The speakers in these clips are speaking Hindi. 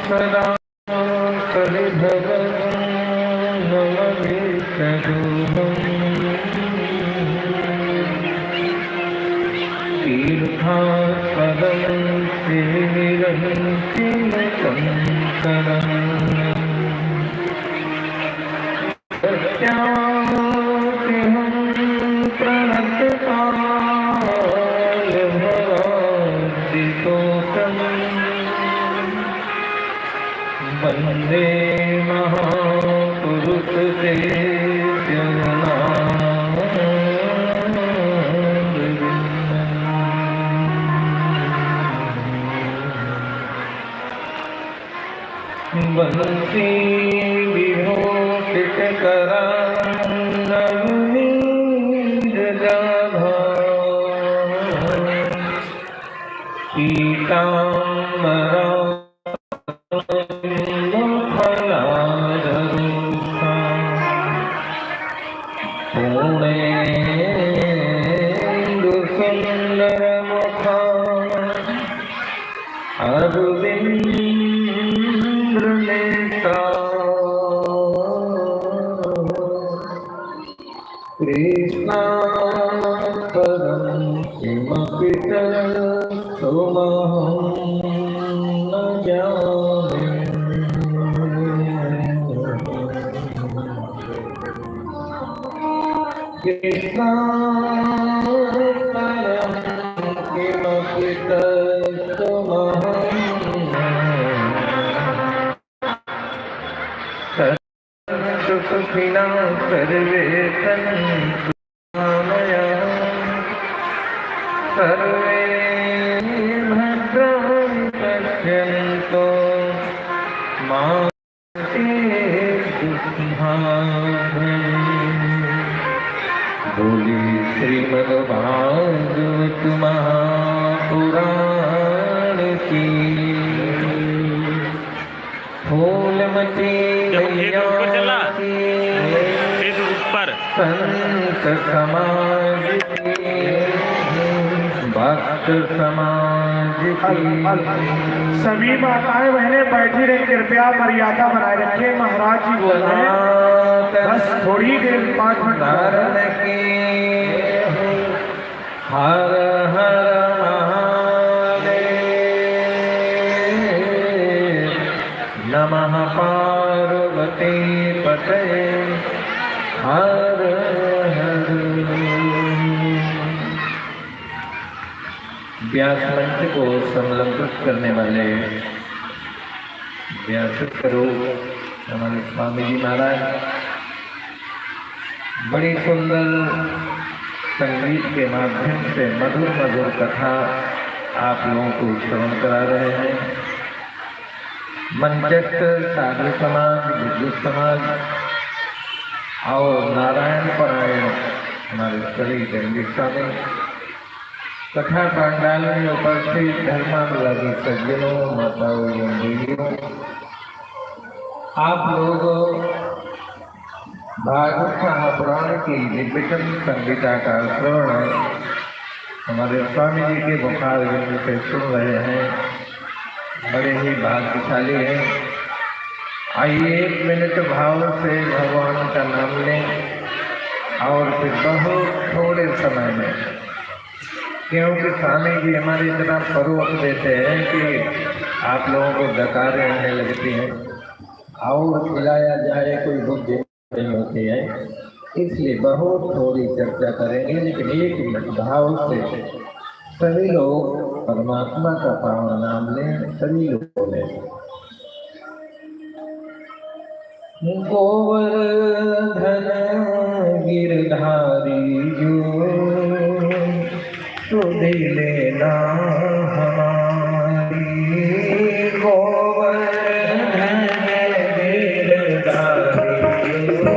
सदा तीर्थास्पदं श्रीरहंसि शंकरं सत्याग्रहं प्रणतकाय भराजितोषं वन्दे महापुरुषते बंसी विभूषितकरा नवनीरजाभा पीताम्बरा मुखलाधरूपा पूर्णेन्दुसुन्दरमुखा कृष्णापरं किमपि तत्त्वमहं न जाने कृष्णापरं किमपि तत्त्वमहं सुखिना सर्वे सन्तु सर्वे भद्राणि पश्यन्तु मा बोली श्रीमद्भागवत महापुराण की फूलमती संत समाज की भक्त समाज की सभी माताएं बहनें बैठी रहे, कृपया मर्यादा बनाए रखें। महाराज जी बोल रहे हैं, बस थोड़ी देर 5 मिनट धारण की। हर हर महादेव नमः पार्वती पतये हर हर। व्यास मंच को संलग्न करने वाले व्यास स्वरूप हमारे स्वामी जी महाराज बड़ी सुंदर संगीत के माध्यम से मधुर मधुर कथा आप लोगों को श्रवण करा रहे हैं। मंचस्थ साधु समाज, विद्युत समाज और नारायण परायण हमारे सभी जंगी स्वामी, कथा पंडाल में उपस्थित धर्मानुरागी सज्जनों, माताओं एवं देवियों, आप लोग भागवत महापुराण की दिव्यतम संगीता का श्रवण हमारे स्वामी जी के मुखार बिंद से सुन रहे हैं। बड़े ही भाग्यशाली हैं। आइए 1 मिनट भाव से भगवान का नाम लें और फिर बहुत थोड़े समय में, क्योंकि स्वामी जी हमारी इतना परोस देते हैं कि आप लोगों को डकारें आने लगती हैं और खिलाया जाए कोई बुद्धि नहीं होती है, इसलिए बहुत थोड़ी चर्चा करेंगे। लेकिन 1 मिनट भाव से सभी लोग परमात्मा का पावन नाम लें। सभी लोग लें। गोवर्धन गिरधारी जो सुधि लेना हमारी, गोवर्धन गिरधारी जो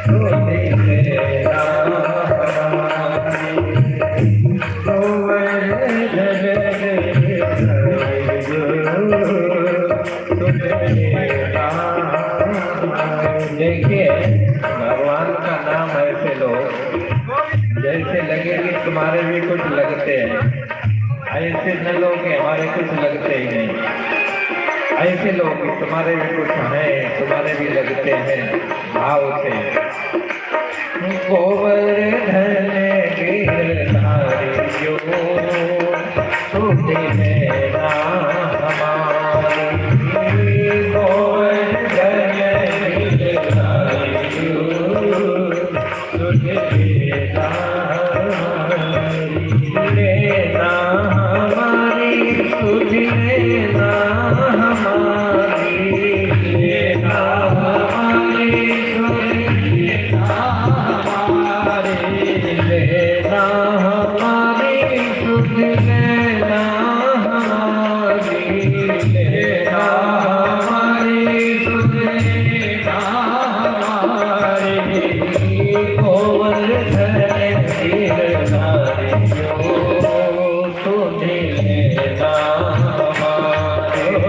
सुधि लेना हमारी, गोवर्धन गिरधारी जो सुधि लेना हमारी। देखिए भगवान का नाम ऐसे लोग जैसे लगे कि तुम्हारे भी कुछ लगते हैं, ऐसे न लोग कि हमारे कुछ लगते ही नहीं। ऐसे लोग कि तुम्हारे भी कुछ हैं, तुम्हारे भी लगते हैं भाव से। गोवर्धन गिरधारियो सुधि लेना हमारी, गोवर्धन गिरधारियो सुधि लेना हमारी, सुधि लेना हमारी, लेना हमारी, सुधि लेना लेना हमारी, सुध लेना हमारी, लेना हमारी, सुध लेना हमारी, गोवर्धन गिरधारियो सुध लेना हमारी,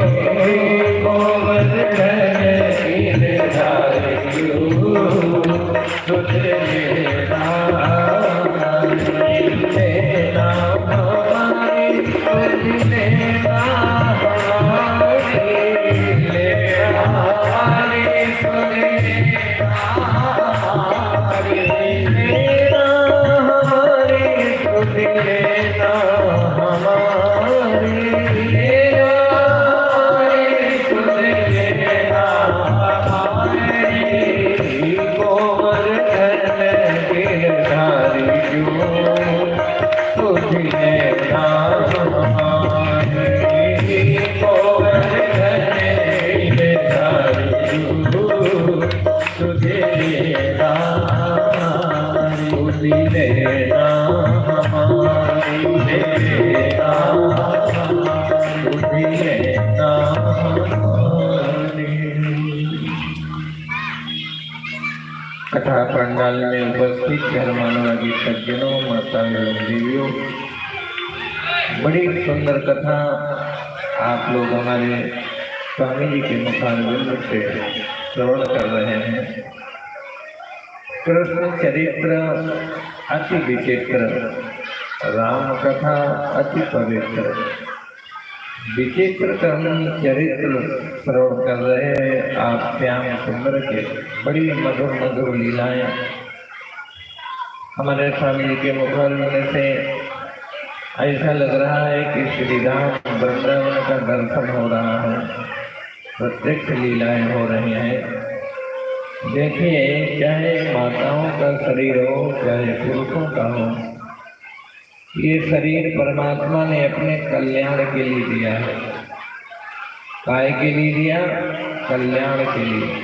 गोवर्धन गिरधारियो सुध लेना कथा पंडाल में उपस्थित धर्मानुरागी सज्जनों, माताओं एवं देवियों, बड़ी सुंदर कथा आप लोग हमारे स्वामी जी के मुखारविंद से श्रवण कर रहे हैं। कृष्ण चरित्र अति विचित्र, राम कथा अति पवित्र। विचित्र चरित्र श्रवण कर रहे हैं आप श्याम सुंदर के। बड़ी मधुर मधुर लीलाएं हमारे स्वामी जी के मुखारविंद से ऐसा लग रहा है कि श्री राम वृंदावन का दर्शन हो रहा है, प्रत्यक्ष लीलाएं हो रही हैं। देखिए, चाहे माताओं का शरीर हो, चाहे पुरुषों का हो, ये शरीर परमात्मा ने अपने कल्याण के लिए दिया है। काय के लिए दिया? कल्याण के लिए।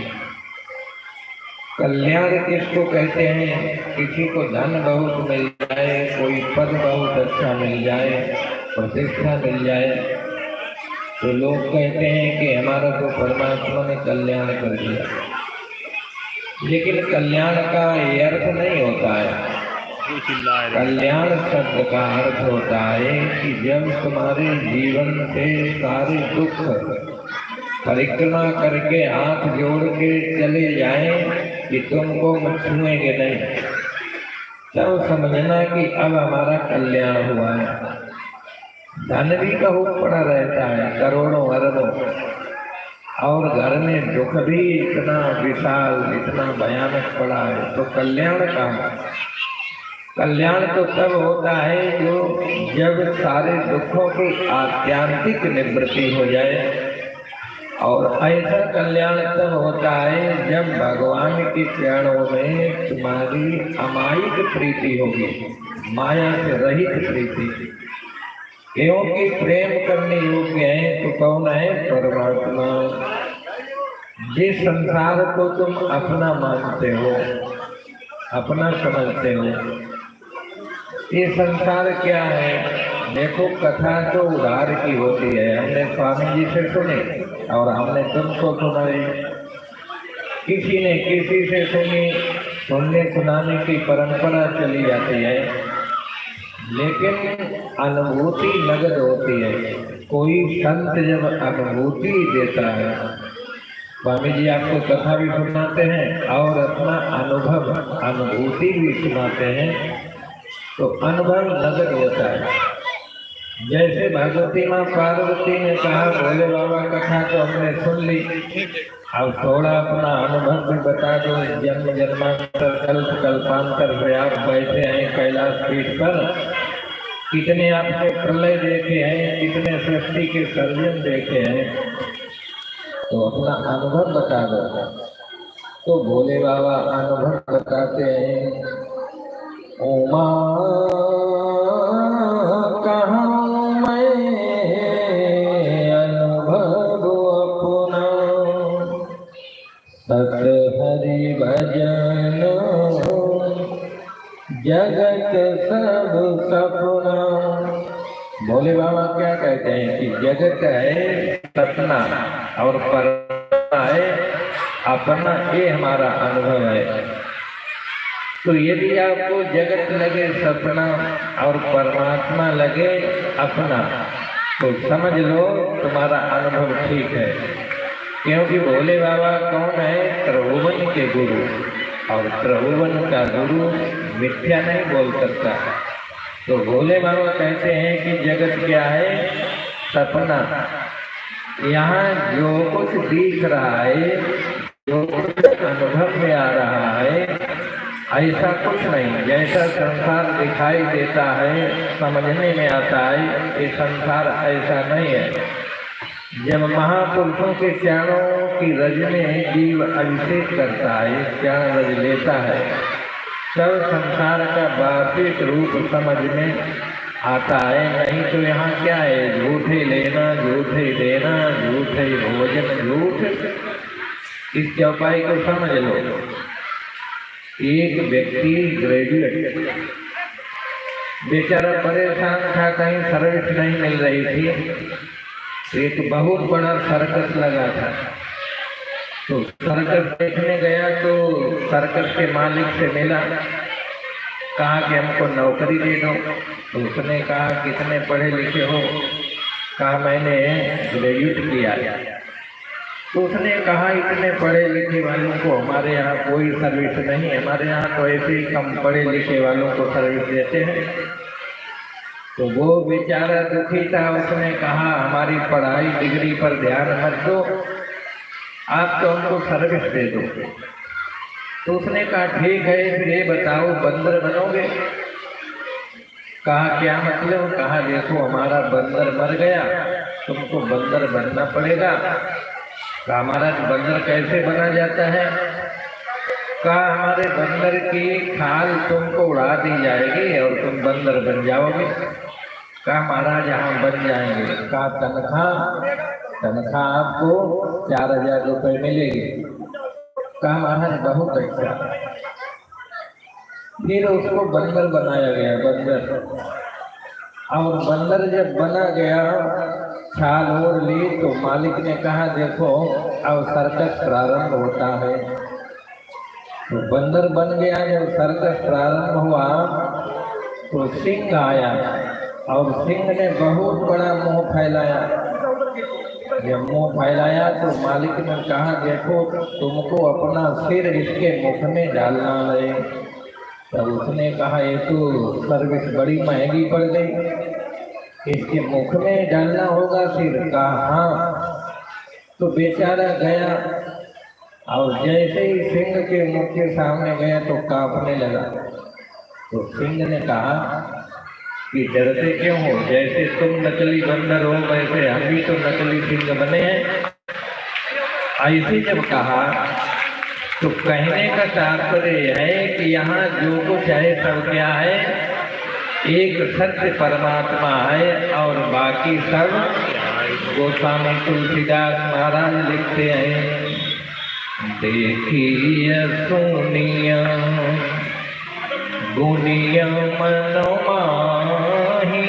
कल्याण किसको कहते हैं? किसी को धन बहुत मिल जाए, कोई पद बहुत अच्छा मिल जाए, प्रतिष्ठा मिल जाए, तो लोग कहते हैं कि हमारा तो परमात्मा ने कल्याण कर दिया। लेकिन कल्याण का ये अर्थ नहीं होता है। कल्याण शब्द का अर्थ होता है कि जब तुम्हारे जीवन से सारे दुख परिक्रमा करके हाथ जोड़ के चले जाएं कि तुमको छुएंगे नहीं, तब समझना कि अब हमारा कल्याण हुआ है। धन भी खूब पड़ा रहता है, करोड़ों अरबों, और घर में दुख भी इतना विशाल, इतना भयानक पड़ा है, तो कल्याण कहाँ? कल्याण तो तब होता है जो जब सारे दुखों की आत्यांतिक निवृत्ति हो जाए। और ऐसा कल्याण तब होता है जब भगवान के चरणों में तुम्हारी अमायिक प्रीति होगी, माया से रहित प्रीति। क्योंकि प्रेम करने योग्य है तो कौन है? परमात्मा। जिस संसार को तुम अपना मानते हो, अपना समझते हो, ये संसार क्या है? देखो, कथा तो उधार की होती है। हमने स्वामी जी से सुनी और हमने तुमको सुनाई, किसी ने किसी से सुनी, सुनने सुनाने की परंपरा चली जाती है, लेकिन अनुभूति नगद होती है। कोई संत जब अनुभूति देता है स्वामी जी आपको कथा भी सुनाते हैं और अपना अनुभव अनुभूति भी सुनाते हैं, तो अनुभव नजर होता है। जैसे भगवती माँ पार्वती ने कहा भोले बाबा कथा तो हमने सुन ली, अब थोड़ा अपना अनुभव भी बता दो। जन्म जन्मांतर कल्प कल्पांतर से आप बैठे हैं कैलाश पीठ पर, कितने आपने प्रलय देखे हैं, कितने सृष्टि के सर्जन देखे हैं, तो अपना अनुभव बता दो। तो भोले बाबा अनुभव बताते हैं। उमा कहाँ मैं अनुभव अपना, सत हरि भजन जगत सब सपना। भोले बाबा क्या कहते हैं कि जगत है सपना और परमात्मा है अपना, ये हमारा अनुभव है। तो यदि आपको जगत लगे सपना और परमात्मा लगे अपना, तो समझ लो तुम्हारा अनुभव ठीक है। क्योंकि भोले बाबा कौन है? त्रिभुवन के गुरु, और त्रिभुवन का गुरु मिथ्या नहीं बोल सकता। तो भोले बाबा कहते हैं कि जगत क्या है? सपना। यहाँ जो कुछ दिख रहा है, जो कुछ अनुभव में आ रहा है, ऐसा कुछ नहीं। जैसा संसार दिखाई देता है, समझने में आता है, ये संसार ऐसा नहीं है। जब महापुरुषों के चरणों की रज में जीव अभिषेक करता है, चरण रज लेता है, तब संसार का वास्तविक रूप समझ में आता है। नहीं तो यहाँ क्या है? झूठे लेना, झूठे देना, झूठे भोजन, झूठ। इस चौपाई को समझ लो। एक व्यक्ति ग्रेजुएट बेचारा परेशान था, कहीं सर्विस नहीं मिल रही थी। एक बहुत बड़ा सर्कस लगा था, तो सर्कस देखने गया तो सर्कस के मालिक से मिला, कहा कि हमको नौकरी दे दो। तो उसने कहा कितने पढ़े लिखे हो? कहा मैंने ग्रेजुएट किया। तो उसने कहा इतने पढ़े लिखे वालों को हमारे यहाँ कोई सर्विस नहीं, हमारे यहाँ तो ऐसे ही कम पढ़े लिखे वालों को सर्विस देते हैं। तो वो बेचारा दुखी था, उसने कहा हमारी पढ़ाई डिग्री पर ध्यान मत दो, आप तो हमको सर्विस दे दो। तो उसने कहा ठीक है, फिर ये बताओ बंदर बनोगे? कहा क्या मतलब? कहा देखो हमारा बंदर मर गया, तुमको बंदर बनना पड़ेगा। कहा हमारा बंदर कैसे बना जाता है? कहा हमारे बंदर की खाल तुमको उड़ा दी जाएगी और तुम बंदर बन जाओगे। कहा महाराज हम बन जाएंगे। कहा तनख्वाह आपको 4000 रुपये मिलेगी। कहा महाराज बहुत अच्छा। फिर उसको बंदर बनाया गया, बंदर। और बंदर जब बना गया, छाल ओढ़ ली, तो मालिक ने कहा देखो अब सर्कस प्रारंभ होता है। तो बंदर बन गया। जब सर्कस प्रारंभ हुआ तो सिंह आया और सिंह ने बहुत बड़ा मुंह फैलाया। जब मुंह फैलाया तो मालिक ने कहा देखो तुमको अपना सिर इसके मुख में डालना है। तब उसने कहा ये तो सर्विस बड़ी महंगी पड़ गई, इसके मुख में डालना होगा सिर। कहा हाँ। तो बेचारा गया और जैसे ही सिंह के मुख के सामने गया तो कांपने लगा। तो सिंह ने कहा कि डरते क्यों हो? जैसे तुम नकली बंदर हो वैसे हम भी तो नकली सिंह बने हैं। ऐसे जब कहा तो कहने का तात्पर्य है कि यहाँ जो कुछ है सब क्या है? एक सत्य परमात्मा है और बाकी सब। गोस्वामी तुलसीदास महाराज लिखते हैं देखिए सुनिया गुनिया मन माही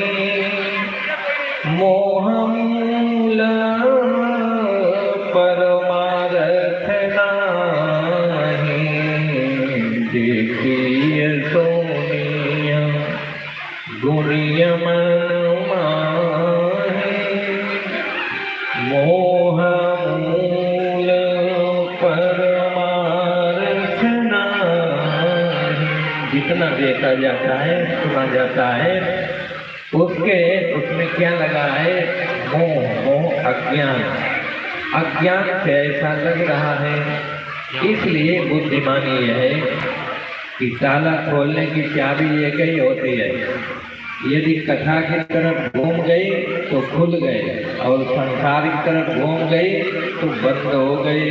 मोह मूल परमारथ नाही। देखिए सोनिया गुनिया मन माही मोह मूल जितना देखा जाता है, सुना जाता है, उसमें क्या लगा है? मोह, अज्ञान। अज्ञान से ऐसा लग रहा है। इसलिए बुद्धिमानी यह है कि ताला खोलने की चाबी एक ही होती है। यदि कथा की तरफ घूम गई तो खुल गए, और संसार की तरफ घूम गई तो बंद हो गए।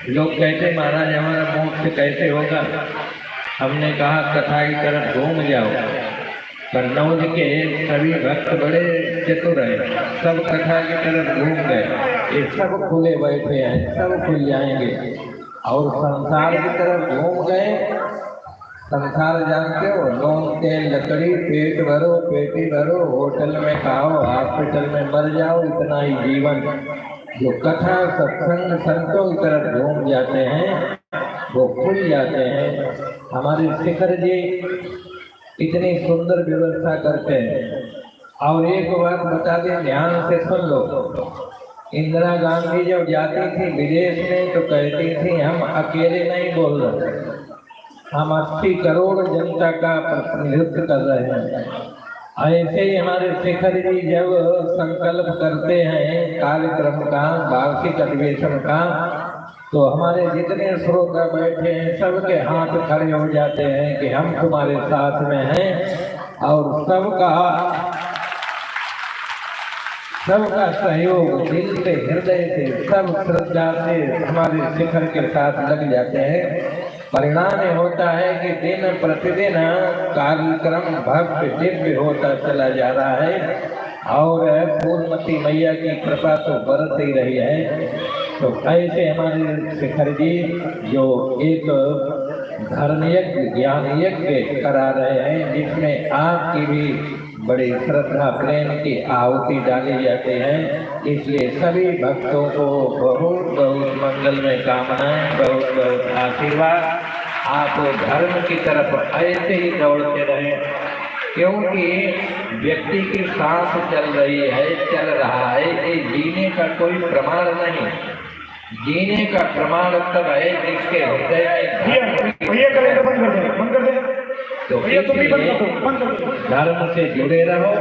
लोग कहते महाराज हमारा मोक्ष कैसे होगा? हमने कहा कथा की तरफ घूम जाओ। कन्नौज के सभी भक्त बड़े चतुर हैं, सब कथा की तरफ घूम गए। ये सब खुले बैठे हैं, सब खुल जाएंगे। और संसार की तरफ घूम गए। संसार जानते हो, नून तेल लकड़ी, पेट भरो, पेटी भरो, होटल में खाओ, हॉस्पिटल में मर जाओ, इतना ही जीवन। जो कथा सत्संग संतों की तरफ घूम जाते हैं वो खुल जाते हैं। हमारे शिखर जी इतनी सुंदर व्यवस्था करते हैं। और एक बात बता दें, ध्यान से सुन लो। इंदिरा गांधी जब जाती थी विदेश में तो कहती थी हम अकेले नहीं बोल रहे, हम 80 करोड़ जनता का प्रतिनिधित्व कर रहे हैं। ऐसे ही हमारे शिखर जी जब संकल्प करते हैं कार्यक्रम का, वार्षिक अधिवेशन का, तो हमारे जितने श्रोता बैठे हैं सबके हाथ खड़े हो जाते हैं कि हम तुम्हारे साथ में हैं। और सबका सहयोग दिल से, हृदय से, सब श्रद्धा से हमारे शिखर के साथ लग जाते हैं। परिणाम होता है कि दिन प्रतिदिन कार्यक्रम भव्य दिव्य होता चला जा रहा है। और पूर्णमती मैया की कृपा तो बरस ही रही है। तो ऐसे हमारे शिखर जी जो एक धर्म यज्ञ, ज्ञान यज्ञ करा रहे हैं, जिसमें आपकी भी बड़ी श्रद्धा प्रेम की आहुति डाली जाती है। इसलिए सभी भक्तों को बहुत बहुत मंगलमय कामनाएं, बहुत बहुत आशीर्वाद। आप धर्म की तरफ ऐसे ही दौड़ते रहें, क्योंकि व्यक्ति की सांस चल रही है, चल रहा है, ये जीने का कोई प्रमाण नहीं। जीने का प्रमाण तब है जिसके हृदय में तो धर्म से जुड़े रहो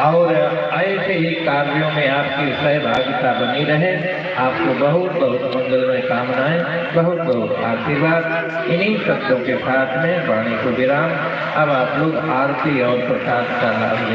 और ऐसे ही कार्यों में आपकी सहभागिता बनी रहे। आपको बहुत बहुत मंगलमय कामनाएं, बहुत बहुत आशीर्वाद। इन्हीं शब्दों के साथ में वाणी को विराम। अब आप लोग आरती और प्रसाद का लाभ